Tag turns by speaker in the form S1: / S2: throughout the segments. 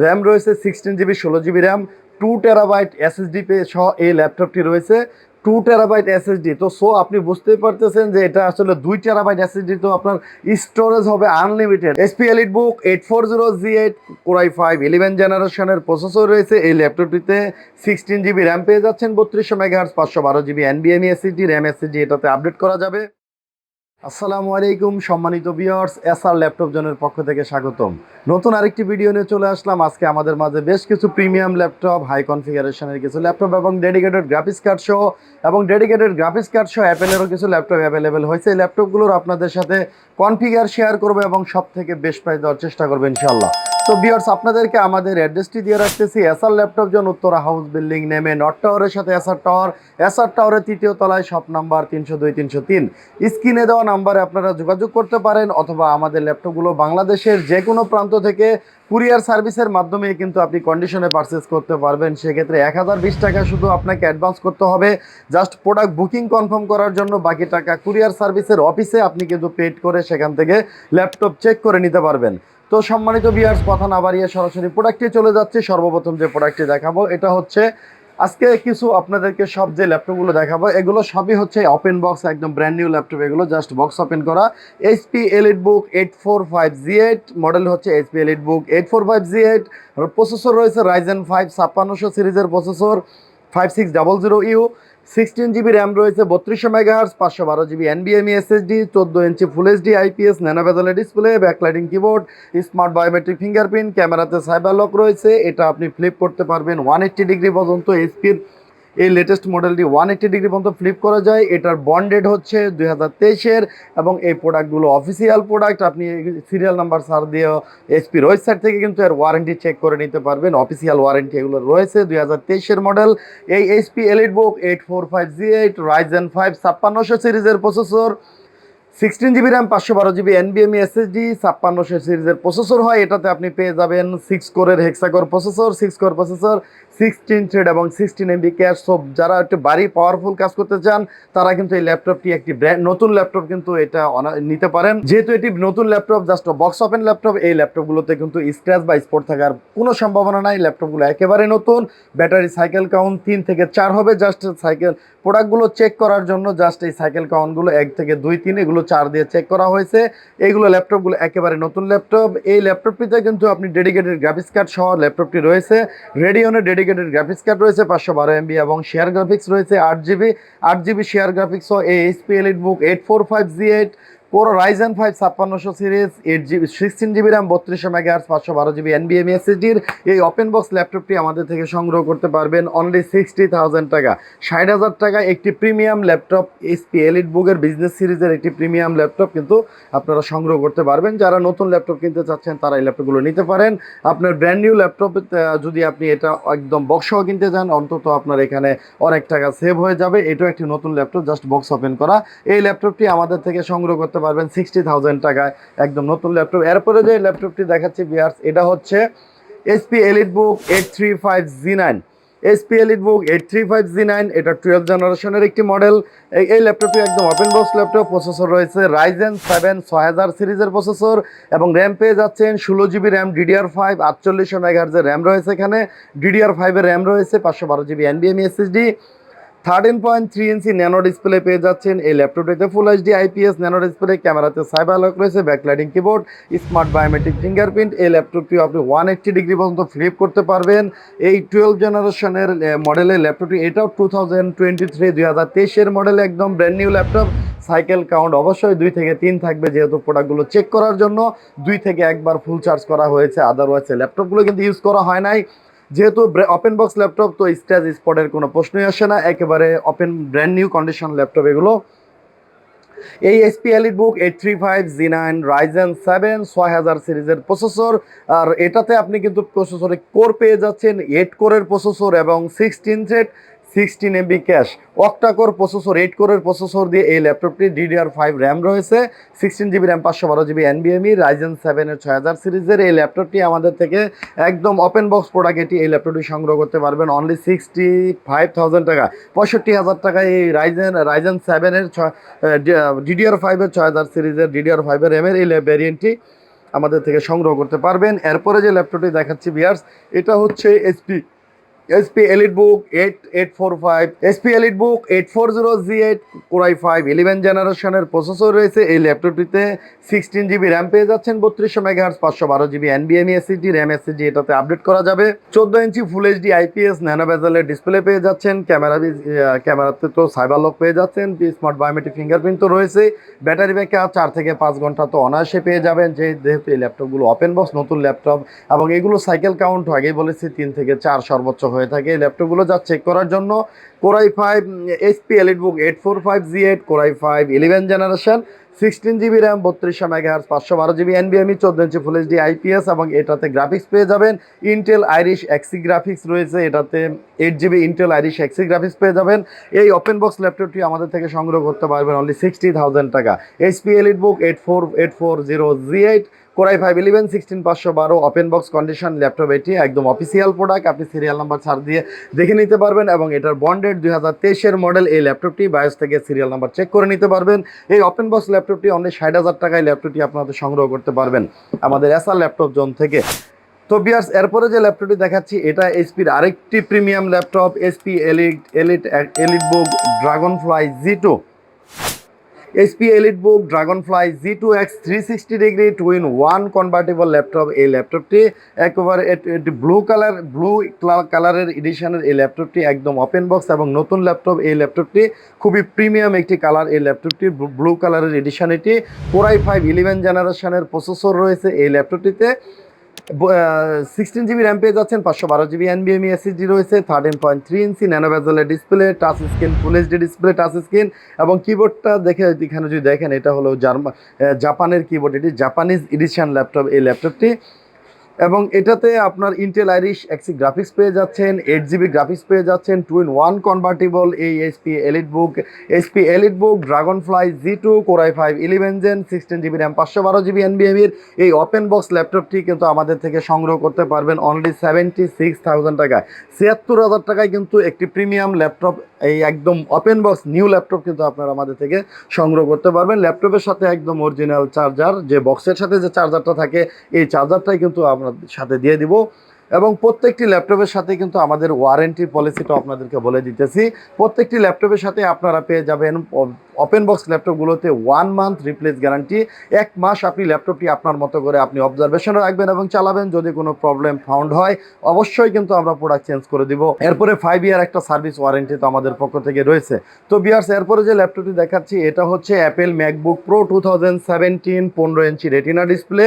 S1: RAM রয়েছে 16 GB 16 GB RAM, 2 TB SSD সহ এই ল্যাপটপটি রয়েছে। 2 TB SSD, তো আপনি বুঝতেই পারতেছেন যে এটা আসলে 2 TB SSD, তো আপনার স্টোরেজ হবে unlimited. SP EliteBook 840Z8 Core i5 11 জেনারেশনের প্রসেসর রয়েছে এই ল্যাপটপটিতে। 16 GB র্যাম পেয়ে যাচ্ছেন, 3200 MHz 512 GB NVMe SSD RAM SSD এটাতে আপডেট করা যাবে। আসসালামু আলাইকুম সম্মানিত ভিউয়ার্স, এসআর ল্যাপটপ জোনের পক্ষ থেকে স্বাগতম। নতুন আরেকটি ভিডিও নিয়ে চলে আসলাম। আজকে আমাদের মাঝে বেশ কিছু প্রিমিয়াম ল্যাপটপ, হাই কনফিগারেশনের কিছু ল্যাপটপ এবং ডেডিকেটেড গ্রাফিক্স কার্ড সহ অ্যাপেলেরও কিছু ল্যাপটপ অ্যাভেলেবেল হয়েছে। এই ল্যাপটপগুলোর আপনাদের সাথে কনফিগার শেয়ার করবো এবং সব থেকে বেস্ট প্রাইস দেওয়ার চেষ্টা করবো ইনশাল্লাহ। তো ভিউয়ার্স, আপনাদেরকে আমাদের অ্যাড্রেসটি দিয়ে রাখতেছি। SR laptop zone, Uttara house building নেমে নর্থ টাওয়ারের সাথে এসআর টাওয়ারের 3য় তলায়, শপ নাম্বার 302 303। স্ক্রিনে দেওয়া নাম্বারে আপনারা যোগাযোগ করতে পারেন, অথবা আমাদের ল্যাপটপগুলো বাংলাদেশের যে কোনো প্রান্ত থেকে কুরিয়ার সার্ভিসের মাধ্যমে কিন্তু আপনি কন্ডিশনে পারচেস করতে পারবেন। সেক্ষেত্রে 1020 টাকা শুধু আপনাকে অ্যাডভান্স করতে হবে জাস্ট প্রোডাক্ট বুকিং কনফার্ম করার জন্য। বাকি টাকা কুরিয়ার সার্ভিসের অফিসে আপনি কিন্তু পেড করে সেখান থেকে ল্যাপটপ চেক করে নিতে পারবেন। তো সম্মানিত ভিউয়ার্স, কথা না বাড়িয়ে সরাসরি প্রোডাক্টে চলে যাচ্ছে। সর্বপ্রথম যে প্রোডাক্টটি দেখাবো এটা হচ্ছে, আজকে কিছু আপনাদেরকে সব যে ল্যাপটপগুলো দেখাবো এগুলো সবই হচ্ছে ওপেন বক্স, একদম ব্র্যান্ড নিউ ল্যাপটপ। এগুলো জাস্ট বক্স ওপেন করা। এইচপি এলিটবুক 845Z8 মডেল হচ্ছে এইচপি এলিটবুক 845Z8। প্রসেসর রয়েছে রাইজেন 5 5600 সিরিজের প্রসেসর, 5600U। 16 GB র্যাম রয়েছে, 3200 MHz 512 GB NVMe SSD, 14 inch full HD IPS nano bezel display, backlighting keyboard, smart biometric fingerprint, ক্যামেরাতে cyber lock রয়েছে। এটা আপনি flip করতে পারবেন 180 ডিগ্রি পর্যন্ত। এইচপির এই লেটেস্ট মডেলটি 180 ডিগ্রি পর্যন্ত ফ্লিপ করা যায়। এটার বন্ডেড হচ্ছে 2023-এর, এবং এই প্রোডাক্টগুলো অফিসিয়াল প্রোডাক্ট। আপনি সিরিয়াল নাম্বার সার্চ দিয়ে এইচপির ওয়েবসাইট থেকে কিন্তু এর ওয়ারেন্টি চেক করে নিতে পারবেন। অফিসিয়াল ওয়ারেন্টি এগুলো রয়েছে। 2023-এর মডেল এই এইচপি এলিটবুক 845Z8 রাইজেন 5 5600 সিরিজের processor, 16 GB RAM 512 GB NVMe SSD, 5600 সিরিজের প্রসেসর হয়। এটাতে আপনি পেয়ে যাবেন 6 কোরের হেক্সাকোর প্রসেসর, 16 থ্রেড এবং 16 MB ক্যাশ। সব যারা একটু ভারী পাওয়ারফুল কাজ করতে চান তারা কিন্তু এই ল্যাপটপটি একটি নতুন ল্যাপটপ কিন্তু এটা নিতে পারেন। যেহেতু এটি নতুন laptop, just box open laptop, এই ল্যাপটপগুলোতে কিন্তু স্ক্র্যাচ বা স্পট থাকার কোনো সম্ভাবনা নাই। ল্যাপটপগুলো একেবারে নতুন। ব্যাটারি সাইকেল কাউন্ট 3 থেকে 4 হবে। জাস্ট সাইকেল প্রোডাক্টগুলো চেক করার জন্য জাস্ট এই সাইকেল কাউন্টগুলো 1 থেকে 2 3 এগুলো 4 দিয়ে চেক করা হয়েছে। এইগুলো ল্যাপটপগুলো একেবারে নতুন ল্যাপটপ। এই ল্যাপটপটিতে কিন্তু আপনি ডেডিকেটেড গ্রাফিক্স কার্ড সহ ল্যাপটপটি রয়েছে। রেডিয়নের ডেডিকেটেড গ্রাফিক্স কার্ড রয়েছে 512 MB, এবং শেয়ার গ্রাফিক্স রয়েছে 8GB শেয়ার গ্রাফিক্স সহ এই HP EliteBook 845Z8 core Ryzen 5 5600 series, 16 GB RAM 3200 MHz 512 GB NVMe SSDর এই ওপেন বক্স ল্যাপটপটি আমাদের থেকে সংগ্রহ করতে পারবেন অনলি 60,000 টাকা। 60,000 টাকা একটি প্রিমিয়াম ল্যাপটপ, এইচপি এলিটবুকের বিজনেস সিরিজের একটি প্রিমিয়াম ল্যাপটপ কিন্তু আপনারা সংগ্রহ করতে পারবেন। যারা নতুন ল্যাপটপ কিনতে চাচ্ছেন তারা এই ল্যাপটপগুলো নিতে পারেন। আপনার ব্র্যান্ড নিউ ল্যাপটপ যদি আপনি এটা একদম বক্স সহ কিনতে চান, অন্তত আপনার এখানে অনেক টাকা সেভ হয়ে যাবে। এটাও একটি নতুন ল্যাপটপ, জাস্ট বক্স ওপেন করা। এই ল্যাপটপটি আমাদের থেকে সংগ্রহ করতে পারবেন 60,000 টাকায়, একদম নতুন ল্যাপটপ। এরপরে যে ল্যাপটপটি দেখাচ্ছি ভিউয়ার্স, এটা হচ্ছে HP EliteBook 835Z9। HP EliteBook 835Z9 এটা 12 জেনারেশনের একটি মডেল। এই ল্যাপটপটি একদম ওপেন বক্স ল্যাপটপ। প্রসেসর রয়েছে রাইজেন 7 6000 সিরিজের প্রসেসর, এবং র্যাম পেয়ে যাচ্ছেন 16 GB RAM DDR5 4800 MHz RAM রয়েছে এখানে। DDR5 এর র্যাম রয়েছে, 512 GB NVMe SSD, 13.3 inch nano display পেয়ে যাচ্ছেন এই ল্যাপটপটিতে। Full HD IPS nano display, ক্যামেরাতে সাইবার লক রয়েছে, backlighting keyboard, smart biometric fingerprint. এই ল্যাপটপটিও আপনি 180 ডিগ্রি পর্যন্ত ফ্লিপ করতে পারবেন। এই 12 জেনারেশনের মডেলের ল্যাপটপটি, এটাও 2023-2023-এর মডেল, একদম brand new laptop. Cycle count অবশ্যই 2 থেকে 3 থাকবে, যেহেতু প্রোডাক্টগুলো চেক করার জন্য 2 থেকে একবার ফুল চার্জ করা হয়েছে। আদারওয়াইজ ল্যাপটপগুলো কিন্তু ইউজ করা হয় নাই। যেহেতু ওপেন বক্স ল্যাপটপ, তো স্ক্র্যাচ স্পটের কোনো প্রশ্নই আসে না, একেবারে open brand new condition laptop এগুলো। এই এইচপি এলিটবুক 835Z9 রাইজেন 7 6000 সিরিজের প্রসেসর, আর এটাতে আপনি কিন্তু প্রসেসরে কোর পেয়ে যাচ্ছেন 8 কোরের প্রসেসর এবং 16 thread 16 MB cash. Octa core processor 8 কোরের প্রসেসর দিয়ে এই ল্যাপটপটি। DDR5 র্যাম রয়েছে, 16 GB RAM 512 GB NVMe Ryzen 7 6000 সিরিজের এই ল্যাপটপটি আমাদের থেকে একদম ওপেন বক্স প্রোডাক্ট। এই ল্যাপটপটি সংগ্রহ করতে পারবেন অনলি 65,000 টাকা, 65,000 টাকায়। এই রাইজেন 7 DDR5 6000 সিরিজের DDR5 র্যামের এই ভ্যারিয়েন্টটি আমাদের থেকে সংগ্রহ করতে পারবেন। এরপরে যে ল্যাপটপটি দেখাচ্ছি ভিউয়ার্স, এটা হচ্ছে SP EliteBook 8845, SP EliteBook 840Z8 Core i5 11 জেনারেশনের প্রসেসর রয়েছে। এই ল্যাপটপটিতে 16 GB র্যাম পেয়ে যাচ্ছেন, 3200 megahertz, 512 GB NVMe SSD, RAM SSD এটাতে আপডেট করা যাবে। 14 inch full HD IPS nano বেজেলের ডিসপ্লে পেয়ে যাচ্ছেন। ক্যামেরাতে তো সাইবার লক পেয়ে যাচ্ছেন, স্মার্ট বায়োমেট্রিক ফিঙ্গারপ্রিন্ট তো রয়েছে। ব্যাটারি ব্যাকআপ 4 থেকে 5 ঘন্টা তো অনায়াসে পেয়ে যাবেন, যেহেতু এই ল্যাপটপগুলো ওপেন বক্স নতুন ল্যাপটপ, এবং এগুলো সাইকেল কাউন্ট আগেই বলেছি 3 থেকে 4 সর্বোচ্চ হয়ে থাকে। এই ল্যাপটপগুলো যা চেক করার জন্য Core i5 HP EliteBook 845Z8 Core i5 11 generation, 16 GB RAM, 3200 megahertz, 512 GB NVMe, 14 inch full HD IPS, এবং এটাতে গ্রাফিক্স পেয়ে যাবেন ইন্টেল আইরিশ এক্সি গ্রাফিক্স রয়েছে। এটাতে 8 GB ইন্টেল আইরিশ এক্সি গ্রাফিক্স পেয়ে যাবেন। এই ওপেন বক্স ল্যাপটপটি আমাদের থেকে সংগ্রহ করতে পারবেন অনলি 60,000 টাকা। HP EliteBook 840Z8 Core i5 11 16512 open box condition laptop, এটি একদম অফিসিয়াল প্রোডাক্ট, আপনি সিরিয়াল নাম্বার ছাড় দিয়ে দেখে নিতে পারবেন, এবং এটার বন্ডেড 2023-এর মডেল। এই ল্যাপটপটি বায়োস থেকে সিরিয়াল নাম্বার চেক করে নিতে পারবেন। এই ওপেন বক্স ল্যাপটপটি অনলি 60,000 টাকায় ল্যাপটপটি আপনাদের সংগ্রহ করতে পারবেন আমাদের এসআর ল্যাপটপ জোন থেকে। তো ভিউয়ার্স, এরপরে যে ল্যাপটপটি দেখাচ্ছি এটা এইচপির আরেকটি premium laptop, HP EliteBook Dragonfly Z2, HP EliteBook Dragonfly Z2X 360 degree 2-in-1 convertible laptop. এই ল্যাপটপটি একেবারে ব্লু কালারের এডিশনের এই ল্যাপটপটি একদম ওপেন বক্স এবং নতুন ল্যাপটপ। এই ল্যাপটপটি খুবই প্রিমিয়াম একটি কালার। এই ল্যাপটপটি ব্লু কালারের এডিশন, এটি Core i5 11 জেনারেশনের প্রসেসর রয়েছে। এই ল্যাপটপটিতে 16 GB র্যাম পেয়ে যাচ্ছেন, 512 GB NVMe SSD রয়েছে, 13.3 ইঞ্চি ন্যানো বেজেলের display, touch screen, full HD display, touch screen, এবং কিবোর্ডটা দেখে এখানে যদি দেখেন এটা হলো জাপানের কিবোর্ড, এটি জাপানিজ এডিশন ল্যাপটপ এই ল্যাপটপটি। এবং এটাতে আপনার ইন্টেল আইরিশ এক্সি গ্রাফিক্স পেয়ে যাচ্ছেন, 8 GB গ্রাফিক্স পেয়ে যাচ্ছেন, 2-in-1 কনভার্টেবল। এই HP EliteBook Dragonfly Z2 Core i5 11 Gen 16 GB RAM, 512 GB NVMe এই ওপেন বক্স ল্যাপটপটি কিন্তু আমাদের থেকে সংগ্রহ করতে পারবেন অনলি 76,000 টাকায়। 76,000 টাকায় কিন্তু একটি প্রিমিয়াম ল্যাপটপ, এই একদম ওপেন বক্স নিউ ল্যাপটপ কিন্তু আপনারা আমাদের থেকে সংগ্রহ করতে পারবেন। ল্যাপটপের সাথে একদম অরিজিনাল চার্জার, যে বক্সের সাথে যে চার্জারটা থাকে এই চার্জারটাই কিন্তু আপনাদের সাথে দিয়ে দিব, এবং প্রত্যেকটি ল্যাপটপের সাথে কিন্তু আমাদের ওয়ারেন্টি পলিসিটা আপনাদেরকে বলে দিতেছি। প্রত্যেকটি ল্যাপটপের সাথে আপনারা পেয়ে যাবেন ওপেন বক্স ল্যাপটপগুলোতে 1 মান্থ রিপ্লেস গ্যারান্টি। 1 মাস আপনি ল্যাপটপটি আপনার মতো করে আপনি অবজারভেশনে রাখবেন এবং চালাবেন, যদি কোনো প্রবলেম ফাউন্ড হয় অবশ্যই কিন্তু আমরা প্রোডাক্ট চেঞ্জ করে দিব। এরপরে 5 ইয়ার একটা সার্ভিস ওয়ারেন্টি তো আমাদের পক্ষ থেকে রয়েছে। তো ভিউয়ার্স, এরপরে যে ল্যাপটপটি দেখাচ্ছি এটা হচ্ছে অ্যাপেল ম্যাকবুক প্রো 2017 15 ইঞ্চি রেটিনা ডিসপ্লে।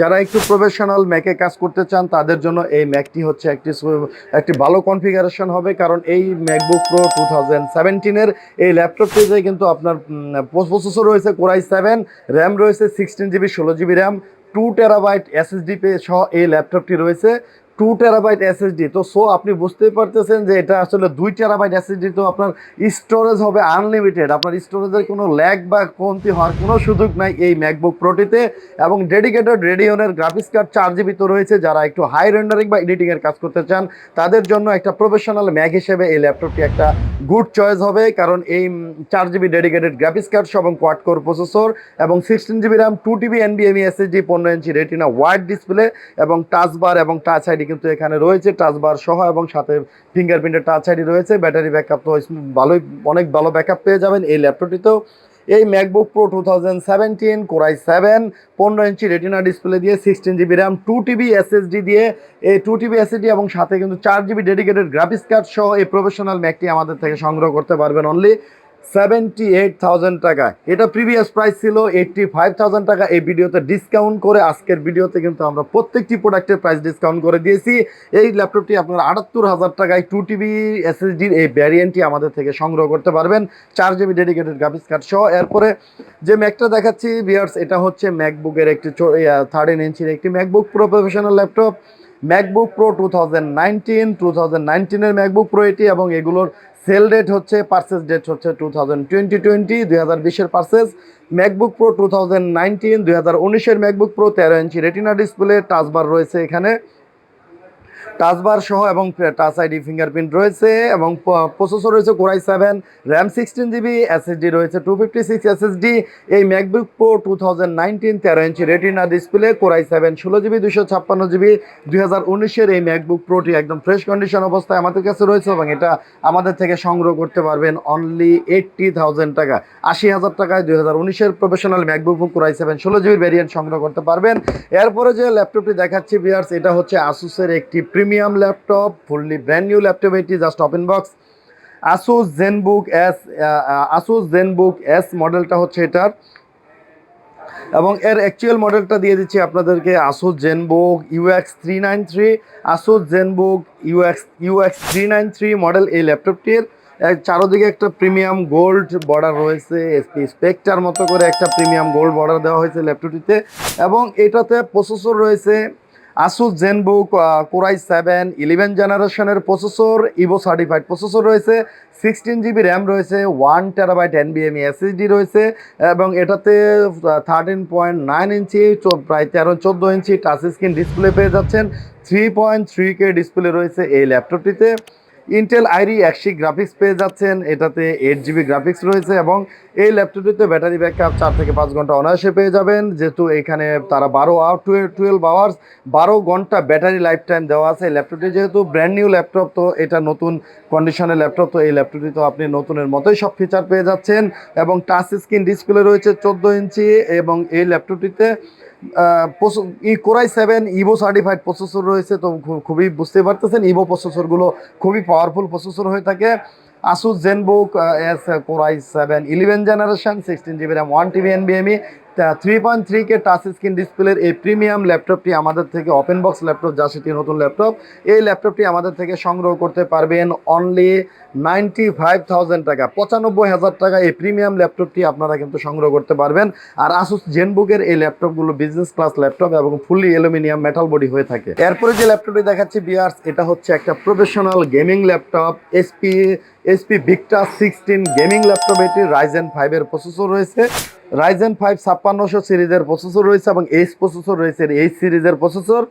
S1: যারা একটু প্রফেশনাল ম্যাকে কাজ করতে চান তাদের জন্য এই ম্যাকটি হচ্ছে একটি ভালো কনফিগারেশন হবে, কারণ এই ম্যাকবুক প্রো 2017-এর এই ল্যাপটপটিতে কিন্তু আপনার প্রসেসর রয়েছে Core i7, র্যাম রয়েছে 16 GB 16 GB RAM, 2 terabyte SSD সহ এই ল্যাপটপটি রয়েছে 2 টেরাবাইট SSD। তো আপনি বুঝতেই পারতেছেন যে এটা আসলে 2 টেরাবাইট SSD, তো আপনার স্টোরেজ হবে আনলিমিটেড, আপনার স্টোরেজের কোনো ল্যাগ বা কমতি হওয়ার কোনো সুযোগ নাই এই ম্যাকবুক প্রোটিতে। এবং ডেডিকেটেড রেডিয়নের গ্রাফিক্স কার্ড 4 GB তো রয়েছে। যারা একটু হাই রেন্ডারিং বা এডিটিংয়ের কাজ করতে চান তাদের জন্য একটা প্রফেশনাল ম্যাক হিসেবে এই ল্যাপটপটি একটা গুড চয়েস হবে, কারণ এই 4 GB ডেডিকেটেড গ্রাফিক্স কার্ড এবং কোয়াড কোর প্রসেসর এবং 16 GB RAM, 2 TB NVMe SSD, 15 ইঞ্চি রেটিনা ওয়াইড ডিসপ্লে, এবং টাচ বার এবং টাচ আইডি কিন্তু এখানে রয়েছে, টাচ বার সহ, এবং সাথে ফিঙ্গারপ্রিন্টের টাচ আইডি রয়েছে। ব্যাটারি ব্যাকআপ তো অনেক ভালো ব্যাকআপ পেয়ে যাবেন এই ল্যাপটপটিতেও। এই ম্যাকবুক প্রো 2017 Core i7 15 ইঞ্চি রেটিনা ডিসপ্লে দিয়ে, 16 GB র্যাম, 2 TB SSD দিয়ে, এই 2 TB SSD এবং সাথে কিন্তু 4 GB ডেডিকেটেড গ্রাফিক্স কার্ড সহ এই প্রফেশনাল ম্যাকটি আমাদের থেকে সংগ্রহ করতে পারবেন অনলি 78,000 টাকা। এটা প্রিভিয়াস প্রাইস ছিল 85,000 টাকা। এই ভিডিওতে ডিসকাউন্ট করে আজকের ভিডিওতে কিন্তু আমরা প্রত্যেকটি প্রোডাক্টের প্রাইস ডিসকাউন্ট করে দিয়েছি। এই ল্যাপটপটি আপনারা 78,000 টাকায় 2 TB SSDর এই ভ্যারিয়েন্টটি আমাদের থেকে সংগ্রহ করতে পারবেন, 4 GB ডেডিকেটেড গ্রাফিক্স কার্ড সহ। এরপরে যে ম্যাকটা দেখাচ্ছি ভিউয়ার্স, এটা হচ্ছে ম্যাকবুকের একটি 13 ইঞ্চির একটি MacBook Pro professional laptop, MacBook Pro 2019-এর ম্যাকবুক প্রো এটি, এবং এগুলোর সেল ডেট হচ্ছে, পারচেস ডেট হচ্ছে 2020-এর পারচেস। ম্যাকবুক প্রো 2019, 2019-এর MacBook Pro 13 inch retina display, touch bar রয়েছে এখানে, টাচবার সহ এবং টাচ আইডি ফিঙ্গারপ্রিন্ট রয়েছে এবং প্রসেসর রয়েছে কোরাই 7, র্যাম 16 জিবি, এসএসডি রয়েছে 256 এসএসডি। এই MacBook Pro 2019 13 inch retina display, core i 7 16 GB 256 GB 2019-এর এই ম্যাকবুক প্রোটি একদম ফ্রেশ কন্ডিশন অবস্থায় আমাদের কাছে রয়েছে এবং এটা আমাদের থেকে সংগ্রহ করতে পারবেন অনলি 80,000 টাকা, 80,000 টাকায় 2019-এর professional MacBook Pro core i 7 16 GB variant সংগ্রহ করতে পারবেন। এরপরে যে ল্যাপটপটি দেখাচ্ছি ভিউয়ার্স, এটা হচ্ছে আসুসের একটি premium laptop, fully brand new laptop, এটি just open box. Asus ZenBook S, Asus ZenBook S মডেলটা হচ্ছে এটার, এবং এর অ্যাকচুয়াল মডেলটা দিয়ে দিচ্ছি আপনাদেরকে। Asus ZenBook UX 393, Asus ZenBook UX 393 model এই ল্যাপটপটির। চারোদিকে একটা প্রিমিয়াম গোল্ড বর্ডার রয়েছে, স্পেকটার মতো করে একটা প্রিমিয়াম গোল্ড বর্ডার দেওয়া হয়েছে ল্যাপটপটিতে, এবং এটাতে প্রসেসর রয়েছে আসুস জেনবুক কোরাই 7 11 জেনারেশনের প্রসেসর, ইভো সার্টিফাইড প্রসেসর রয়েছে, 16 জিবি র্যাম রয়েছে, 1 টেরাবাইট এনবিএমই এসএসডি রয়েছে, এবং এটাতে 13.9 ইঞ্চি প্রায় 13-14 ইঞ্চি টাচ স্ক্রিন ডিসপ্লে পেয়ে যাচ্ছেন। 3.3K ডিসপ্লে রয়েছে এই ল্যাপটপটিতে। ইন্টেল আইরি এক্সি গ্রাফিক্স পেয়ে যাচ্ছেন, এটাতে 8 জিবি গ্রাফিক্স রয়েছে, এবং এই ল্যাপটপটিতে ব্যাটারি ব্যাকআপ 4 থেকে 5 ঘন্টা অনায়াসে পেয়ে যাবেন, যেহেতু এখানে তারা 12 আওয়ার্স 12 ঘন্টা ব্যাটারি লাইফ টাইম দেওয়া আছে। এই ল্যাপটপটি যেহেতু ব্র্যান্ড নিউ ল্যাপটপ, তো এটা নতুন কন্ডিশনের ল্যাপটপ, তো এই ল্যাপটপটি তো আপনি নতুনের মতোই সব ফিচার পেয়ে যাচ্ছেন, এবং টাচ স্ক্রিন ডিসপ্লে রয়েছে 14 ইঞ্চি, এবং এই ল্যাপটপটিতে কোরাই 7 ইভো সার্টিফাইড প্রসেসর রয়েছে। তো খুবই বুঝতে পারতেছেন, ইভো প্রসেসরগুলো খুবই পাওয়ারফুল প্রসেসর হয়ে থাকে। Asus ZenBook S core i 7 11 generation, 16 GB RAM, 1 TB এনবিএমই, 3.3K touch screen ডিসপ্লের এই প্রিমিয়াম ল্যাপটপটি আমাদের থেকে, ওপেন বক্স ল্যাপটপ যা সেটি নতুন ল্যাপটপ, এই ল্যাপটপটি আমাদের থেকে সংগ্রহ করতে পারবেন অনলি 95,000 টাকা, 95,000 টাকা এই প্রিমিয়াম ল্যাপটপটি আপনারা কিন্তু সংগ্রহ করতে পারবেন। আর আসুস জেনবুকের এই ল্যাপটপগুলো বিজনেস ক্লাস ল্যাপটপ এবং ফুললি অ্যালুমিনিয়াম মেটাল বডি হয়ে থাকে। এরপরে যে ল্যাপটপটি দেখাচ্ছি বিয়ার্স, এটা হচ্ছে একটা professional gaming laptop, SP Victa 16 gaming laptop. এটি রাইজেন 5-এর প্রসেসর রয়েছে, রাইজেন 5 5600 সিরিজের প্রসেসর রয়েছে, এবং এইচ প্রসেসর রয়েছে, এইচ সিরিজের প্রসেসর।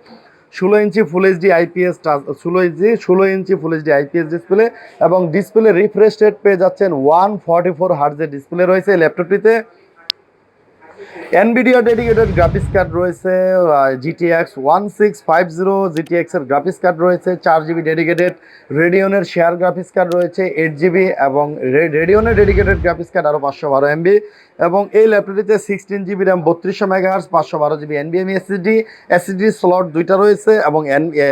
S1: 16 ইঞ্চি ফুল এইচডি আইপিএস 16 ইঞ্চি ফুল এইচডি আইপিএস ডিসপ্লে, এবং ডিসপ্লে রিফ্রেশ রেট পেয়ে যাচ্ছেন 144 হার্টজের ডিসপ্লে রয়েছে এই ল্যাপটপটিতে। এনভিডিয়া ডেডিকেটেড গ্রাফিক্স কার্ড রয়েছে, GTX 1650 GTX এর গ্রাফিক্স কার্ড রয়েছে, 4 GB dedicated. রেডিয়নের share graphics card রয়েছে 8 জিবি, এবং রেডিয়নের ডেডিকেটেড গ্রাফিক্স কার্ড আরও 512 MB, এবং এই ল্যাপটপটিতে 16 জিবি র্যাম, 3200 মেগাহার্জ, 512 জিবি এনবিএমই এসএসডি স্লট 2টা রয়েছে, এবং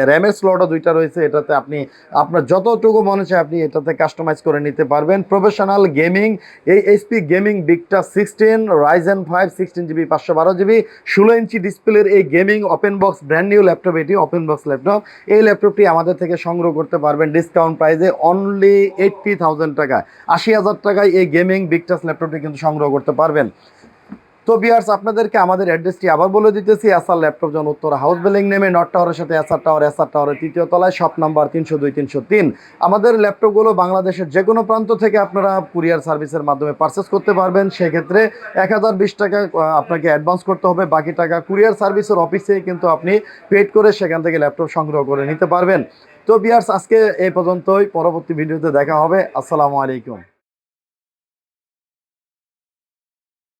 S1: র্যামের স্লটও 2টা রয়েছে। এটাতে আপনি আপনার যতটুকু মনে চায় আপনি এটাতে কাস্টমাইজ করে নিতে পারবেন। প্রফেশনাল গেমিং এই HP gaming Victa 16 Ryzen 5 16 GB 512 GB 16 ইঞ্চি ডিসপ্লের এই gaming open box brand new laptop, এটি ওপেন বক্স ল্যাপটপ। এই ল্যাপটপটি আমাদের থেকে সংগ্রহ করতে পারবেন ডিসকাউন্ট প্রাইসে অনলি 80,000 টাকা, 80,000 টাকায় এই গেমিং ভিক্টাস ল্যাপটপটি কিন্তু সংগ্রহ করতে পারবেন। তো ভিউয়ার্স, আপনাদেরকে আমাদের অ্যাড্রেসটি আবার বলে দিতেছি। এসআর ল্যাপটপ জন উত্তরা হাউস বিল্ডিং নেমে নর্থ টাওয়ারের সাথে এসআর টাওয়ারের 3য় তলায়, শপ নাম্বার 302 303। আমাদের ল্যাপটপগুলো বাংলাদেশের যে কোনো প্রান্ত থেকে আপনারা কুরিয়ার সার্ভিসের মাধ্যমে পারচেস করতে পারবেন। সেক্ষেত্রে 1020 টাকা আপনাকে অ্যাডভান্স করতে হবে, বাকি টাকা কুরিয়ার সার্ভিসের অফিসে কিন্তু আপনি পেড করে সেখান থেকে ল্যাপটপ সংগ্রহ করে নিতে পারবেন। তো ভিউয়ার্স, আজকে এই পর্যন্তই, পরবর্তী ভিডিওতে দেখা হবে। আসসালামু আলাইকুম।